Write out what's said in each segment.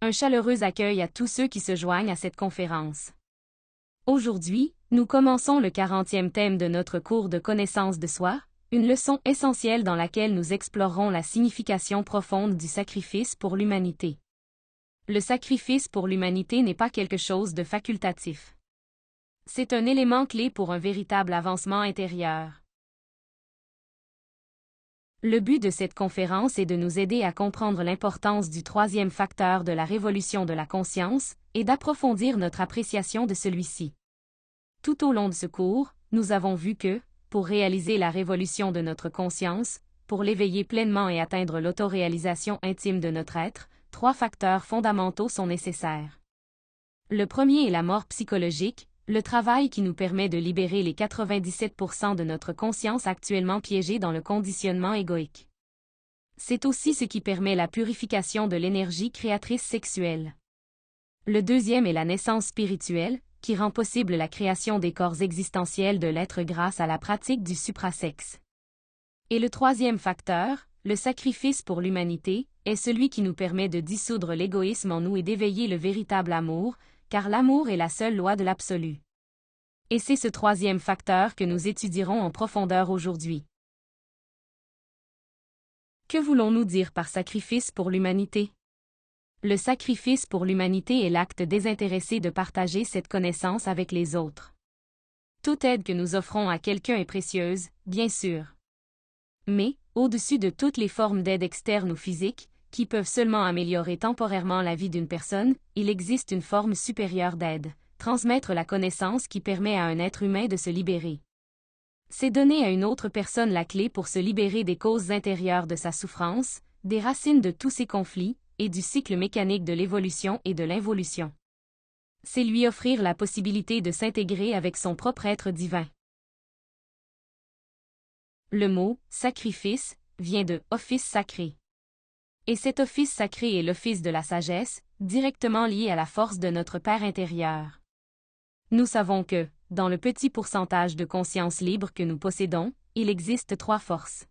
Un chaleureux accueil à tous ceux qui se joignent à cette conférence. Aujourd'hui, nous commençons le 40e thème de notre cours de connaissance de soi, une leçon essentielle dans laquelle nous explorerons la signification profonde du sacrifice pour l'humanité. Le sacrifice pour l'humanité n'est pas quelque chose de facultatif. C'est un élément clé pour un véritable avancement intérieur. Le but de cette conférence est de nous aider à comprendre l'importance du troisième facteur de la révolution de la conscience et d'approfondir notre appréciation de celui-ci. Tout au long de ce cours, nous avons vu que, pour réaliser la révolution de notre conscience, pour l'éveiller pleinement et atteindre l'autoréalisation intime de notre être, trois facteurs fondamentaux sont nécessaires. Le premier est la mort psychologique, le travail qui nous permet de libérer les 97% de notre conscience actuellement piégée dans le conditionnement égoïque. C'est aussi ce qui permet la purification de l'énergie créatrice sexuelle. Le deuxième est la naissance spirituelle, qui rend possible la création des corps existentiels de l'être grâce à la pratique du suprasexe. Et le troisième facteur, le sacrifice pour l'humanité, est celui qui nous permet de dissoudre l'égoïsme en nous et d'éveiller le véritable amour, car l'amour est la seule loi de l'absolu. Et c'est ce troisième facteur que nous étudierons en profondeur aujourd'hui. Que voulons-nous dire par sacrifice pour l'humanité? Le sacrifice pour l'humanité est l'acte désintéressé de partager cette connaissance avec les autres. Toute aide que nous offrons à quelqu'un est précieuse, bien sûr. Mais, au-dessus de toutes les formes d'aide externe ou physique, qui peuvent seulement améliorer temporairement la vie d'une personne, il existe une forme supérieure d'aide, transmettre la connaissance qui permet à un être humain de se libérer. C'est donner à une autre personne la clé pour se libérer des causes intérieures de sa souffrance, des racines de tous ses conflits, et du cycle mécanique de l'évolution et de l'involution. C'est lui offrir la possibilité de s'intégrer avec son propre être divin. Le mot « sacrifice » vient de « office sacré ». Et cet office sacré est l'office de la sagesse, directement lié à la force de notre Père intérieur. Nous savons que, dans le petit pourcentage de conscience libre que nous possédons, il existe trois forces.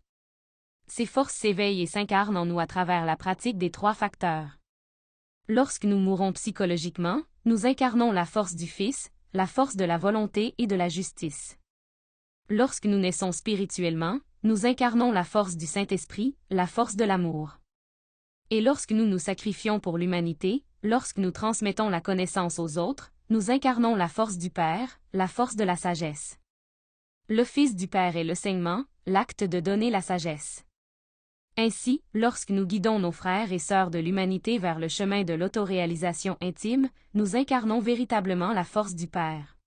Ces forces s'éveillent et s'incarnent en nous à travers la pratique des trois facteurs. Lorsque nous mourons psychologiquement, nous incarnons la force du Fils, la force de la volonté et de la justice. Lorsque nous naissons spirituellement, nous incarnons la force du Saint-Esprit, la force de l'amour. Et lorsque nous nous sacrifions pour l'humanité, lorsque nous transmettons la connaissance aux autres, nous incarnons la force du Père, la force de la sagesse. L'office du Père est l'enseignement, l'acte de donner la sagesse. Ainsi, lorsque nous guidons nos frères et sœurs de l'humanité vers le chemin de l'autoréalisation intime, nous incarnons véritablement la force du Père.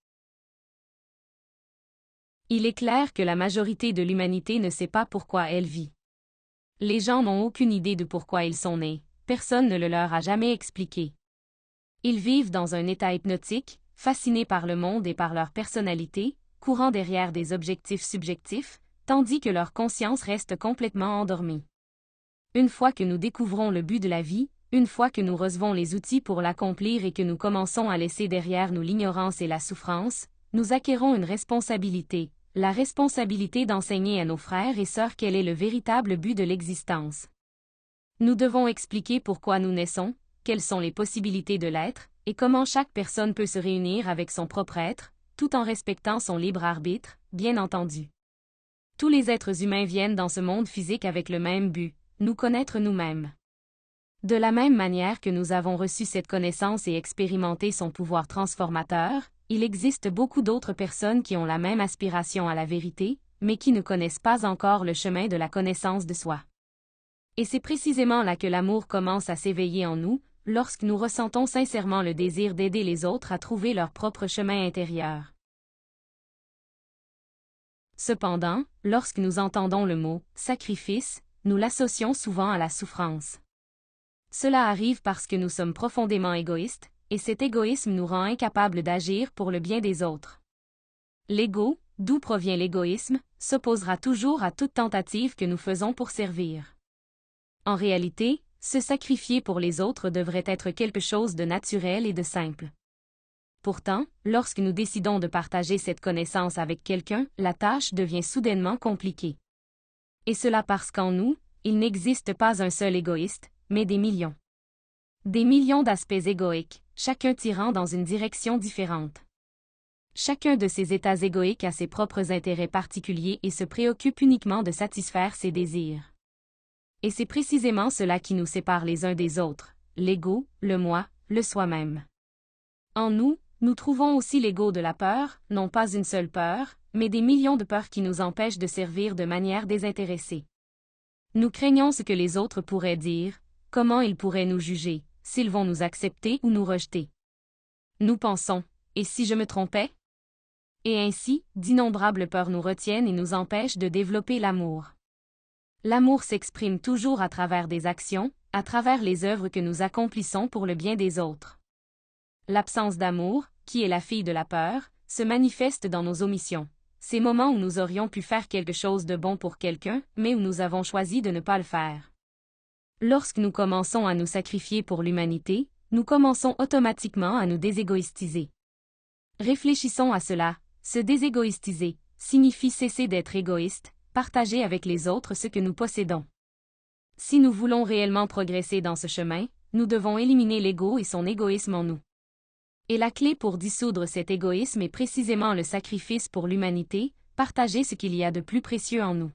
Il est clair que la majorité de l'humanité ne sait pas pourquoi elle vit. Les gens n'ont aucune idée de pourquoi ils sont nés, personne ne le leur a jamais expliqué. Ils vivent dans un état hypnotique, fascinés par le monde et par leur personnalité, courant derrière des objectifs subjectifs, tandis que leur conscience reste complètement endormie. Une fois que nous découvrons le but de la vie, une fois que nous recevons les outils pour l'accomplir et que nous commençons à laisser derrière nous l'ignorance et la souffrance, nous acquérons une responsabilité, la responsabilité d'enseigner à nos frères et sœurs quel est le véritable but de l'existence. Nous devons expliquer pourquoi nous naissons, quelles sont les possibilités de l'être, et comment chaque personne peut se réunir avec son propre être, tout en respectant son libre arbitre, bien entendu. Tous les êtres humains viennent dans ce monde physique avec le même but, nous connaître nous-mêmes. De la même manière que nous avons reçu cette connaissance et expérimenté son pouvoir transformateur, il existe beaucoup d'autres personnes qui ont la même aspiration à la vérité, mais qui ne connaissent pas encore le chemin de la connaissance de soi. Et c'est précisément là que l'amour commence à s'éveiller en nous, lorsque nous ressentons sincèrement le désir d'aider les autres à trouver leur propre chemin intérieur. Cependant, lorsque nous entendons le mot « sacrifice », nous l'associons souvent à la souffrance. Cela arrive parce que nous sommes profondément égoïstes, et cet égoïsme nous rend incapables d'agir pour le bien des autres. L'ego, d'où provient l'égoïsme, s'opposera toujours à toute tentative que nous faisons pour servir. En réalité, se sacrifier pour les autres devrait être quelque chose de naturel et de simple. Pourtant, lorsque nous décidons de partager cette connaissance avec quelqu'un, la tâche devient soudainement compliquée. Et cela parce qu'en nous, il n'existe pas un seul égoïste, mais des millions. Des millions d'aspects égoïques, chacun tirant dans une direction différente. Chacun de ces états égoïques a ses propres intérêts particuliers et se préoccupe uniquement de satisfaire ses désirs. Et c'est précisément cela qui nous sépare les uns des autres, l'ego, le moi, le soi-même. En nous, nous trouvons aussi l'ego de la peur, non pas une seule peur, mais des millions de peurs qui nous empêchent de servir de manière désintéressée. Nous craignons ce que les autres pourraient dire, comment ils pourraient nous juger, s'ils vont nous accepter ou nous rejeter. Nous pensons, et si je me trompais? Et ainsi, d'innombrables peurs nous retiennent et nous empêchent de développer l'amour. L'amour s'exprime toujours à travers des actions, à travers les œuvres que nous accomplissons pour le bien des autres. L'absence d'amour, qui est la fille de la peur, se manifeste dans nos omissions. Ces moments où nous aurions pu faire quelque chose de bon pour quelqu'un, mais où nous avons choisi de ne pas le faire. Lorsque nous commençons à nous sacrifier pour l'humanité, nous commençons automatiquement à nous déségoïstiser. Réfléchissons à cela. Se déségoïstiser signifie cesser d'être égoïste, partager avec les autres ce que nous possédons. Si nous voulons réellement progresser dans ce chemin, nous devons éliminer l'ego et son égoïsme en nous. Et la clé pour dissoudre cet égoïsme est précisément le sacrifice pour l'humanité, partager ce qu'il y a de plus précieux en nous.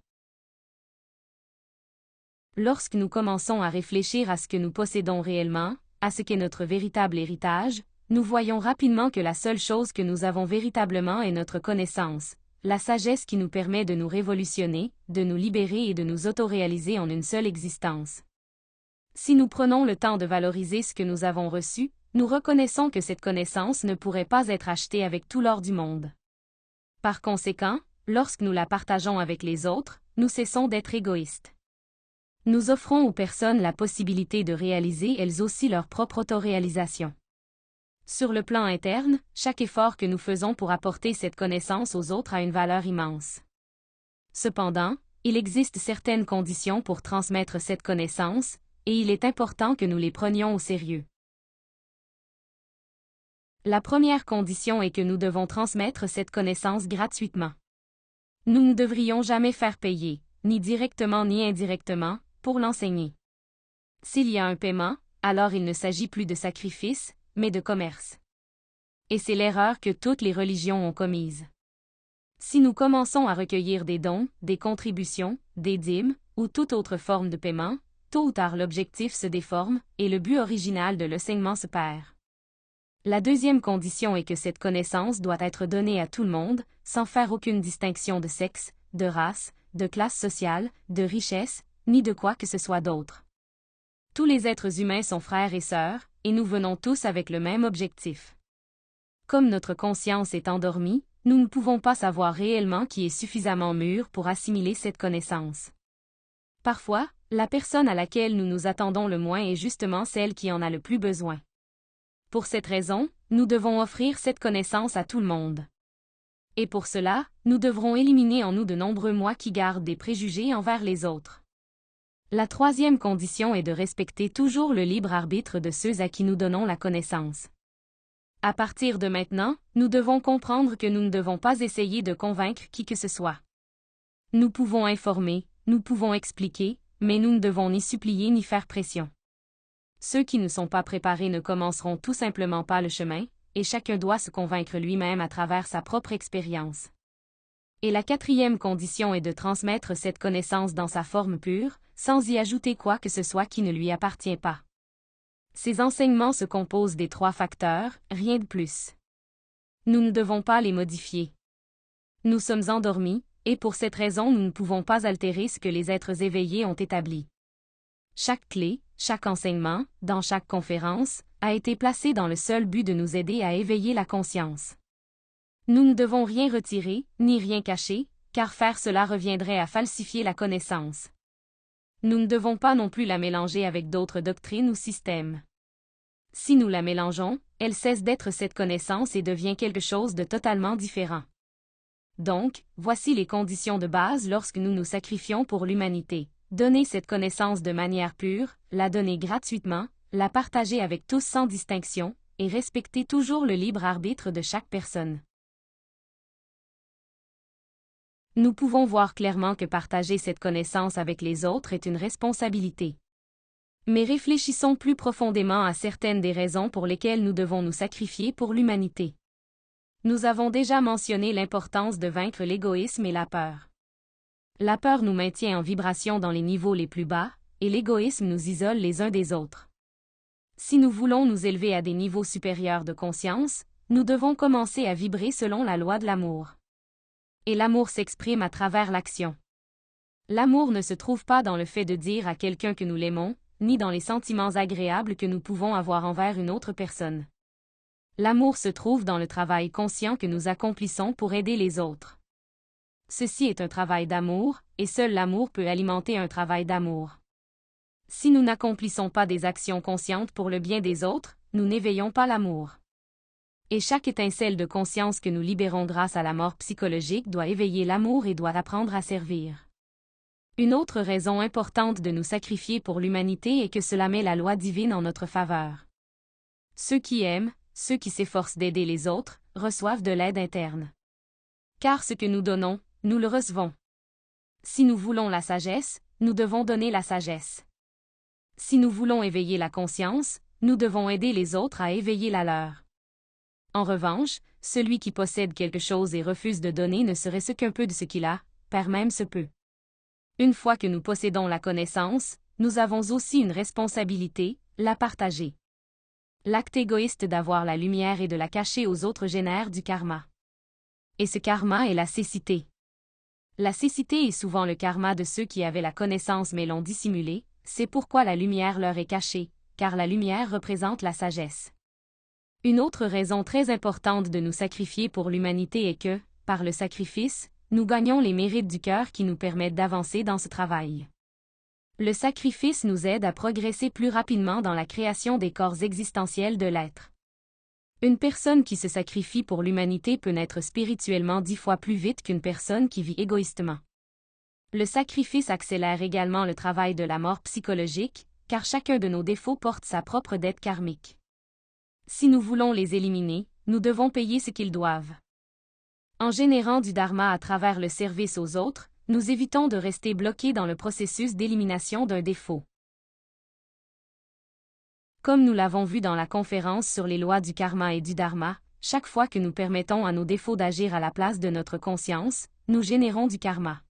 Lorsque nous commençons à réfléchir à ce que nous possédons réellement, à ce qu'est notre véritable héritage, nous voyons rapidement que la seule chose que nous avons véritablement est notre connaissance, la sagesse qui nous permet de nous révolutionner, de nous libérer et de nous autoréaliser en une seule existence. Si nous prenons le temps de valoriser ce que nous avons reçu, nous reconnaissons que cette connaissance ne pourrait pas être achetée avec tout l'or du monde. Par conséquent, lorsque nous la partageons avec les autres, nous cessons d'être égoïstes. Nous offrons aux personnes la possibilité de réaliser elles aussi leur propre autoréalisation. Sur le plan interne, chaque effort que nous faisons pour apporter cette connaissance aux autres a une valeur immense. Cependant, il existe certaines conditions pour transmettre cette connaissance, et il est important que nous les prenions au sérieux. La première condition est que nous devons transmettre cette connaissance gratuitement. Nous ne devrions jamais faire payer, ni directement ni indirectement, pour l'enseigner. S'il y a un paiement, alors il ne s'agit plus de sacrifice, mais de commerce. Et c'est l'erreur que toutes les religions ont commise. Si nous commençons à recueillir des dons, des contributions, des dîmes, ou toute autre forme de paiement, tôt ou tard l'objectif se déforme, et le but original de l'enseignement se perd. La deuxième condition est que cette connaissance doit être donnée à tout le monde, sans faire aucune distinction de sexe, de race, de classe sociale, de richesse, ni de quoi que ce soit d'autre. Tous les êtres humains sont frères et sœurs, et nous venons tous avec le même objectif. Comme notre conscience est endormie, nous ne pouvons pas savoir réellement qui est suffisamment mûr pour assimiler cette connaissance. Parfois, la personne à laquelle nous nous attendons le moins est justement celle qui en a le plus besoin. Pour cette raison, nous devons offrir cette connaissance à tout le monde. Et pour cela, nous devrons éliminer en nous de nombreux moi qui gardent des préjugés envers les autres. La troisième condition est de respecter toujours le libre arbitre de ceux à qui nous donnons la connaissance. À partir de maintenant, nous devons comprendre que nous ne devons pas essayer de convaincre qui que ce soit. Nous pouvons informer, nous pouvons expliquer, mais nous ne devons ni supplier ni faire pression. Ceux qui ne sont pas préparés ne commenceront tout simplement pas le chemin, et chacun doit se convaincre lui-même à travers sa propre expérience. Et la quatrième condition est de transmettre cette connaissance dans sa forme pure, sans y ajouter quoi que ce soit qui ne lui appartient pas. Ces enseignements se composent des trois facteurs, rien de plus. Nous ne devons pas les modifier. Nous sommes endormis, et pour cette raison nous ne pouvons pas altérer ce que les êtres éveillés ont établi. Chaque clé, chaque enseignement, dans chaque conférence, a été placé dans le seul but de nous aider à éveiller la conscience. Nous ne devons rien retirer, ni rien cacher, car faire cela reviendrait à falsifier la connaissance. Nous ne devons pas non plus la mélanger avec d'autres doctrines ou systèmes. Si nous la mélangeons, elle cesse d'être cette connaissance et devient quelque chose de totalement différent. Donc, voici les conditions de base lorsque nous nous sacrifions pour l'humanité. Donner cette connaissance de manière pure, la donner gratuitement, la partager avec tous sans distinction, et respecter toujours le libre arbitre de chaque personne. Nous pouvons voir clairement que partager cette connaissance avec les autres est une responsabilité. Mais réfléchissons plus profondément à certaines des raisons pour lesquelles nous devons nous sacrifier pour l'humanité. Nous avons déjà mentionné l'importance de vaincre l'égoïsme et la peur. La peur nous maintient en vibration dans les niveaux les plus bas, et l'égoïsme nous isole les uns des autres. Si nous voulons nous élever à des niveaux supérieurs de conscience, nous devons commencer à vibrer selon la loi de l'amour. Et l'amour s'exprime à travers l'action. L'amour ne se trouve pas dans le fait de dire à quelqu'un que nous l'aimons, ni dans les sentiments agréables que nous pouvons avoir envers une autre personne. L'amour se trouve dans le travail conscient que nous accomplissons pour aider les autres. Ceci est un travail d'amour, et seul l'amour peut alimenter un travail d'amour. Si nous n'accomplissons pas des actions conscientes pour le bien des autres, nous n'éveillons pas l'amour. Et chaque étincelle de conscience que nous libérons grâce à la mort psychologique doit éveiller l'amour et doit apprendre à servir. Une autre raison importante de nous sacrifier pour l'humanité est que cela met la loi divine en notre faveur. Ceux qui aiment, ceux qui s'efforcent d'aider les autres, reçoivent de l'aide interne. Car ce que nous donnons, nous le recevons. Si nous voulons la sagesse, nous devons donner la sagesse. Si nous voulons éveiller la conscience, nous devons aider les autres à éveiller la leur. En revanche, celui qui possède quelque chose et refuse de donner ne serait-ce qu'un peu de ce qu'il a, perd même ce peu. Une fois que nous possédons la connaissance, nous avons aussi une responsabilité, la partager. L'acte égoïste d'avoir la lumière et de la cacher aux autres génère du karma. Et ce karma est la cécité. La cécité est souvent le karma de ceux qui avaient la connaissance mais l'ont dissimulée, c'est pourquoi la lumière leur est cachée, car la lumière représente la sagesse. Une autre raison très importante de nous sacrifier pour l'humanité est que, par le sacrifice, nous gagnons les mérites du cœur qui nous permettent d'avancer dans ce travail. Le sacrifice nous aide à progresser plus rapidement dans la création des corps existentiels de l'être. Une personne qui se sacrifie pour l'humanité peut naître spirituellement 10 fois plus vite qu'une personne qui vit égoïstement. Le sacrifice accélère également le travail de la mort psychologique, car chacun de nos défauts porte sa propre dette karmique. Si nous voulons les éliminer, nous devons payer ce qu'ils doivent. En générant du dharma à travers le service aux autres, nous évitons de rester bloqués dans le processus d'élimination d'un défaut. Comme nous l'avons vu dans la conférence sur les lois du karma et du dharma, chaque fois que nous permettons à nos défauts d'agir à la place de notre conscience, nous générons du karma.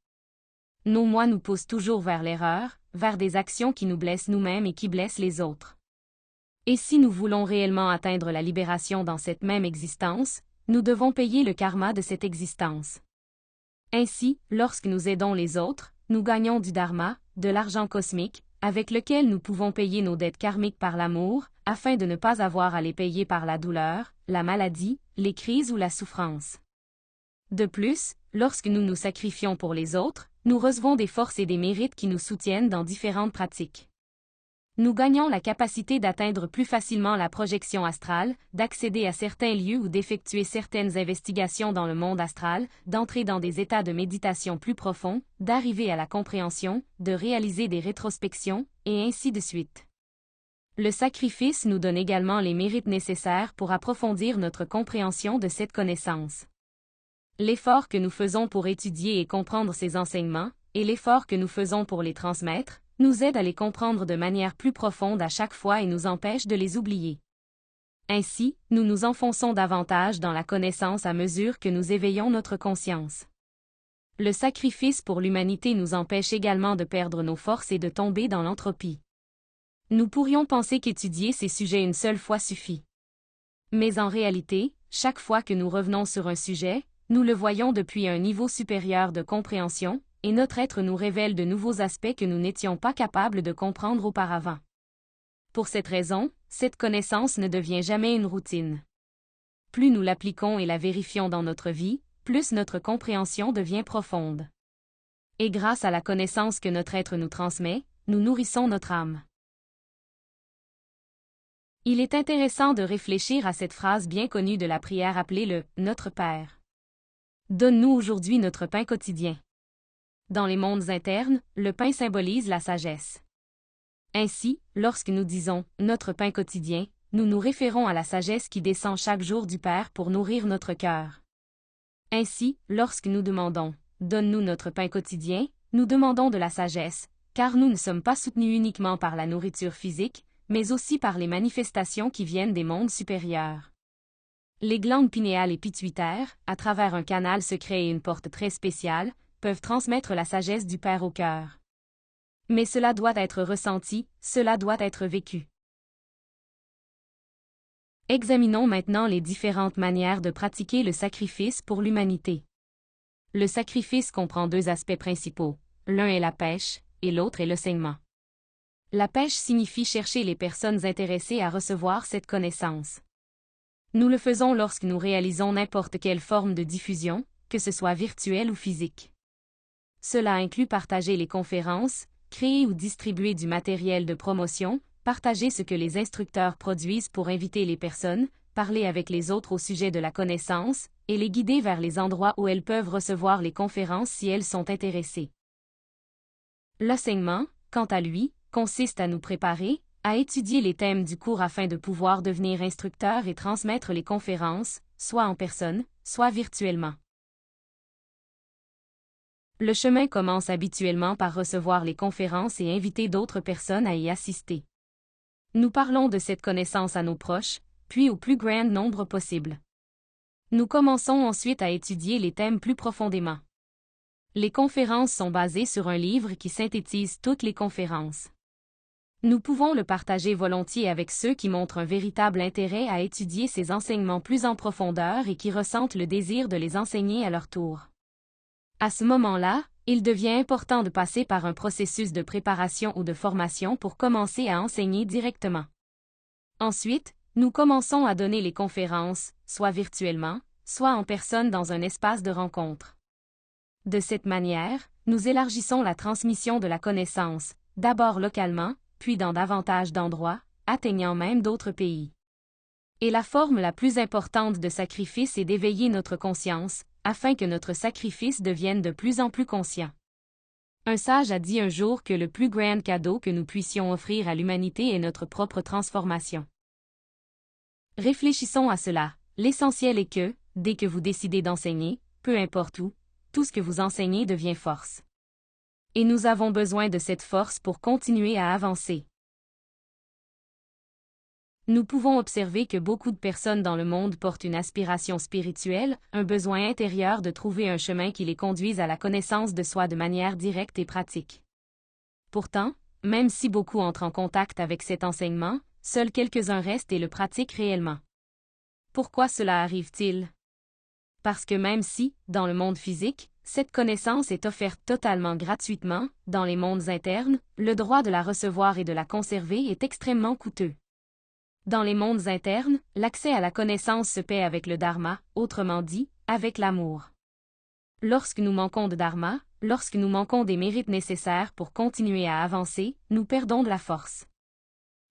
Nos moi nous poussent toujours vers l'erreur, vers des actions qui nous blessent nous-mêmes et qui blessent les autres. Et si nous voulons réellement atteindre la libération dans cette même existence, nous devons payer le karma de cette existence. Ainsi, lorsque nous aidons les autres, nous gagnons du dharma, de l'argent cosmique, avec lequel nous pouvons payer nos dettes karmiques par l'amour, afin de ne pas avoir à les payer par la douleur, la maladie, les crises ou la souffrance. De plus, lorsque nous nous sacrifions pour les autres, nous recevons des forces et des mérites qui nous soutiennent dans différentes pratiques. Nous gagnons la capacité d'atteindre plus facilement la projection astrale, d'accéder à certains lieux ou d'effectuer certaines investigations dans le monde astral, d'entrer dans des états de méditation plus profonds, d'arriver à la compréhension, de réaliser des rétrospections, et ainsi de suite. Le sacrifice nous donne également les mérites nécessaires pour approfondir notre compréhension de cette connaissance. L'effort que nous faisons pour étudier et comprendre ces enseignements, et l'effort que nous faisons pour les transmettre, nous aide à les comprendre de manière plus profonde à chaque fois et nous empêche de les oublier. Ainsi, nous nous enfonçons davantage dans la connaissance à mesure que nous éveillons notre conscience. Le sacrifice pour l'humanité nous empêche également de perdre nos forces et de tomber dans l'entropie. Nous pourrions penser qu'étudier ces sujets une seule fois suffit. Mais en réalité, chaque fois que nous revenons sur un sujet, nous le voyons depuis un niveau supérieur de compréhension, et notre être nous révèle de nouveaux aspects que nous n'étions pas capables de comprendre auparavant. Pour cette raison, cette connaissance ne devient jamais une routine. Plus nous l'appliquons et la vérifions dans notre vie, plus notre compréhension devient profonde. Et grâce à la connaissance que notre être nous transmet, nous nourrissons notre âme. Il est intéressant de réfléchir à cette phrase bien connue de la prière appelée le « Notre Père ». Donne-nous aujourd'hui notre pain quotidien. Dans les mondes internes, le pain symbolise la sagesse. Ainsi, lorsque nous disons « notre pain quotidien », nous nous référons à la sagesse qui descend chaque jour du Père pour nourrir notre cœur. Ainsi, lorsque nous demandons « donne-nous notre pain quotidien », nous demandons de la sagesse, car nous ne sommes pas soutenus uniquement par la nourriture physique, mais aussi par les manifestations qui viennent des mondes supérieurs. Les glandes pinéales et pituitaires, à travers un canal secret et une porte très spéciale, peuvent transmettre la sagesse du Père au cœur. Mais cela doit être ressenti, cela doit être vécu. Examinons maintenant les différentes manières de pratiquer le sacrifice pour l'humanité. Le sacrifice comprend deux aspects principaux, l'un est la pêche, et l'autre est l'enseignement. La pêche signifie chercher les personnes intéressées à recevoir cette connaissance. Nous le faisons lorsque nous réalisons n'importe quelle forme de diffusion, que ce soit virtuelle ou physique. Cela inclut partager les conférences, créer ou distribuer du matériel de promotion, partager ce que les instructeurs produisent pour inviter les personnes, parler avec les autres au sujet de la connaissance, et les guider vers les endroits où elles peuvent recevoir les conférences si elles sont intéressées. L'enseignement, quant à lui, consiste à nous préparer, à étudier les thèmes du cours afin de pouvoir devenir instructeur et transmettre les conférences, soit en personne, soit virtuellement. Le chemin commence habituellement par recevoir les conférences et inviter d'autres personnes à y assister. Nous parlons de cette connaissance à nos proches, puis au plus grand nombre possible. Nous commençons ensuite à étudier les thèmes plus profondément. Les conférences sont basées sur un livre qui synthétise toutes les conférences. Nous pouvons le partager volontiers avec ceux qui montrent un véritable intérêt à étudier ces enseignements plus en profondeur et qui ressentent le désir de les enseigner à leur tour. À ce moment-là, il devient important de passer par un processus de préparation ou de formation pour commencer à enseigner directement. Ensuite, nous commençons à donner les conférences, soit virtuellement, soit en personne dans un espace de rencontre. De cette manière, nous élargissons la transmission de la connaissance, d'abord localement, puis dans davantage d'endroits, atteignant même d'autres pays. Et la forme la plus importante de sacrifice est d'éveiller notre conscience, afin que notre sacrifice devienne de plus en plus conscient. Un sage a dit un jour que le plus grand cadeau que nous puissions offrir à l'humanité est notre propre transformation. Réfléchissons à cela. L'essentiel est que, dès que vous décidez d'enseigner, peu importe où, tout ce que vous enseignez devient force. Et nous avons besoin de cette force pour continuer à avancer. Nous pouvons observer que beaucoup de personnes dans le monde portent une aspiration spirituelle, un besoin intérieur de trouver un chemin qui les conduise à la connaissance de soi de manière directe et pratique. Pourtant, même si beaucoup entrent en contact avec cet enseignement, seuls quelques-uns restent et le pratiquent réellement. Pourquoi cela arrive-t-il? Parce que même si, dans le monde physique, cette connaissance est offerte totalement gratuitement, dans les mondes internes, le droit de la recevoir et de la conserver est extrêmement coûteux. Dans les mondes internes, l'accès à la connaissance se paie avec le dharma, autrement dit, avec l'amour. Lorsque nous manquons de dharma, lorsque nous manquons des mérites nécessaires pour continuer à avancer, nous perdons de la force.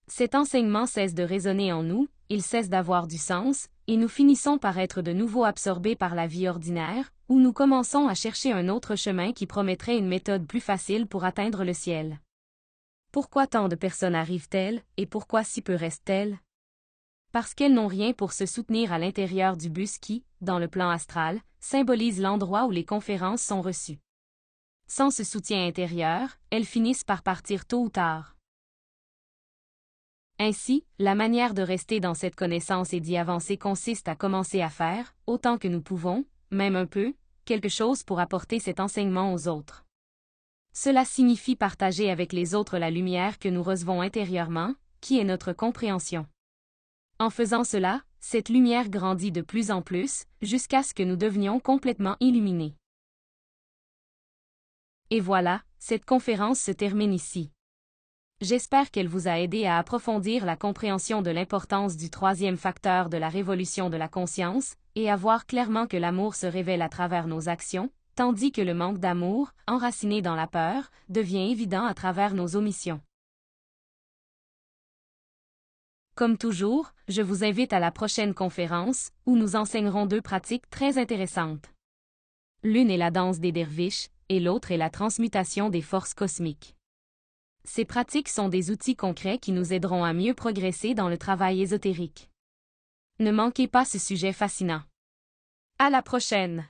Cet enseignement cesse de résonner en nous, il cesse d'avoir du sens, et nous finissons par être de nouveau absorbés par la vie ordinaire, où nous commençons à chercher un autre chemin qui promettrait une méthode plus facile pour atteindre le ciel. Pourquoi tant de personnes arrivent-elles, et pourquoi si peu restent-elles? Parce qu'elles n'ont rien pour se soutenir à l'intérieur du bus qui, dans le plan astral, symbolise l'endroit où les conférences sont reçues. Sans ce soutien intérieur, elles finissent par partir tôt ou tard. Ainsi, la manière de rester dans cette connaissance et d'y avancer consiste à commencer à faire, autant que nous pouvons, même un peu, quelque chose pour apporter cet enseignement aux autres. Cela signifie partager avec les autres la lumière que nous recevons intérieurement, qui est notre compréhension. En faisant cela, cette lumière grandit de plus en plus, jusqu'à ce que nous devenions complètement illuminés. Et voilà, cette conférence se termine ici. J'espère qu'elle vous a aidé à approfondir la compréhension de l'importance du troisième facteur de la révolution de la conscience, et à voir clairement que l'amour se révèle à travers nos actions, tandis que le manque d'amour, enraciné dans la peur, devient évident à travers nos omissions. Comme toujours, je vous invite à la prochaine conférence, où nous enseignerons deux pratiques très intéressantes. L'une est la danse des derviches, et l'autre est la transmutation des forces cosmiques. Ces pratiques sont des outils concrets qui nous aideront à mieux progresser dans le travail ésotérique. Ne manquez pas ce sujet fascinant. À la prochaine!